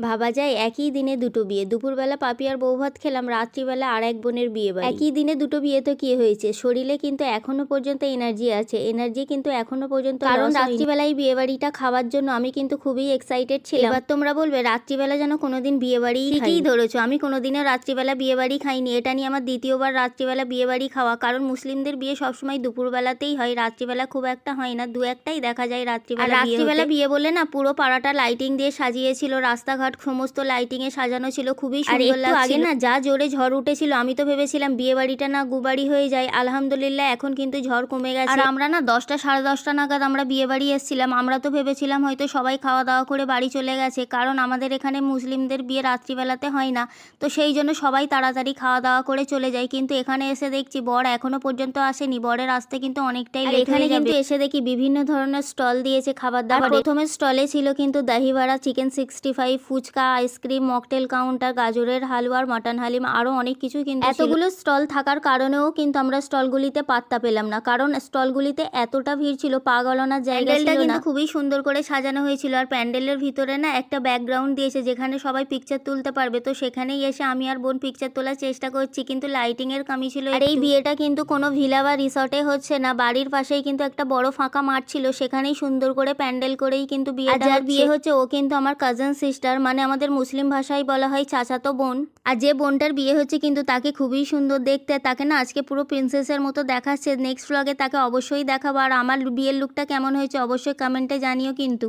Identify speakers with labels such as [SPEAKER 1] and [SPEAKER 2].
[SPEAKER 1] ভাবা যায় একই দিনে দুটো বিয়ে। দুপুরবেলা পাপিয়ার বৌভাত খেলাম, রাত্রিবেলা আর এক বোনের বিয়ে বাড়ি। একই দিনে দুটো বিয়ে তো কি হয়েছে, শরীরে কিন্তু এখনো পর্যন্ত এনার্জি আছে, এনার্জি কিন্তু এখনো পর্যন্ত, কারণ রাত্রিবেলায় বিয়ে বাড়িটা খাওয়ার জন্য আমি কিন্তু খুবই এক্সাইটেড ছিলাম। এবার তোমরা বলবে রাত্রিবেলা যেন কোনোদিন বিয়ে বাড়ি, ঠিকই ধরেছো, আমি কোনোদিনও রাত্রিবেলা বিয়ে বাড়ি খাইনি। এটা নিয়ে আমার দ্বিতীয়বার রাত্রিবেলা বিয়ে বাড়ি খাওয়া, কারণ মুসলিমদের বিয়ে সবসময় দুপুরবেলাতেই হয়, রাত্রিবেলা খুব একটা হয় না, দু একটাই দেখা যায় রাত্রিবেলা বিয়ে বলে না, পুরো পাড়াটা লাইটিং দিয়ে সাজিয়েছিল, রাস্তাঘাট সমস্ত লাইটিং এ সাজানো ছিল, খুবই সুন্দর লাগছিল। আগে না যা জোরে ঝড় উঠেছিল, আমি তো ভেবেছিলাম বিয়ে বাড়িটা না গুবাড়ি হয়ে যায়। আলহামদুলিল্লাহ এখন কিন্তু ঝড় কমে গেছে। আর আমরা না 10টা সাড়ে 10টা নাগাদ আমরা বিয়ে বাড়ি এসেছিলাম। আমরা তো ভেবেছিলাম হয়তো সবাই খাওয়া দাওয়া করে বাড়ি চলে গেছে, কারণ আমাদের এখানে মুসলিমদের বিয়ে রাত্রিবেলাতে হয় না, তো সেই জন্য সবাই তাড়াতাড়ি খাওয়া দাওয়া করে চলে যায়। কিন্তু এখানে এসে দেখছি বর এখনো পর্যন্ত আসেনি, বরের আসতে কিন্তু অনেকটাই লেট হয়ে যাবে। এখানে কিন্তু এসে দেখি বিভিন্ন ধরনের স্টল দিয়েছে খাবার দাবার। প্রথমে স্টলে ছিল কিন্তু dahi vada, chicken 65, phuchka, ice cream, mocktail counter, গাজরের হালুয়া, মাটন হালিম, আরও অনেক কিছু কিন্তু। এতগুলো স্টল থাকার কারণেও কিন্তু আমরা স্টলগুলিতে পাত্তা পেলাম না, কারণ স্টলগুলিতে এতটা ভিড় ছিল, পা গলানোর জায়গা ছিল না। কিন্তু খুবই সুন্দর করে সাজানো হয়েছিল, আর প্যান্ডেলের ভিতরে না একটা ব্যাকগ্রাউন্ড দিয়েছে যেখানে সবাই পিকচার তুলতে পারবে, তো সেখানেই এসে আমি আর বোন পিকচার তোলার চেষ্টা করছি, কিন্তু লাইটিং এর কমি ছিল। আর এই বিয়েটা কিন্তু কোনো ভিলা বা রিসর্টে হচ্ছে না, বাড়ির পাশেই কিন্তু একটা বড় ফাঁকা মাঠ ছিল, সেখানেই সুন্দর করে প্যান্ডেল করেই কিন্তু বিয়েটা। যার বিয়ে হচ্ছে ও কিন্তু আমার কাজিন সিস্টার, মানে আমাদের মুসলিম ভাষায় বলা হয় চাচাতো বোন। আর যে বোনটার বিয়ে হচ্ছে কিন্তু তাকে খুবই সুন্দর দেখতে, তাকে না আজকে পুরো প্রিন্সেসের মতো দেখাচ্ছে। নেক্সট ব্লগে তাকে অবশ্যই দেখাবো। আর আমার বিয়ের লুকটা কেমন হয়েছে অবশ্যই কমেন্টে জানিও কিন্তু।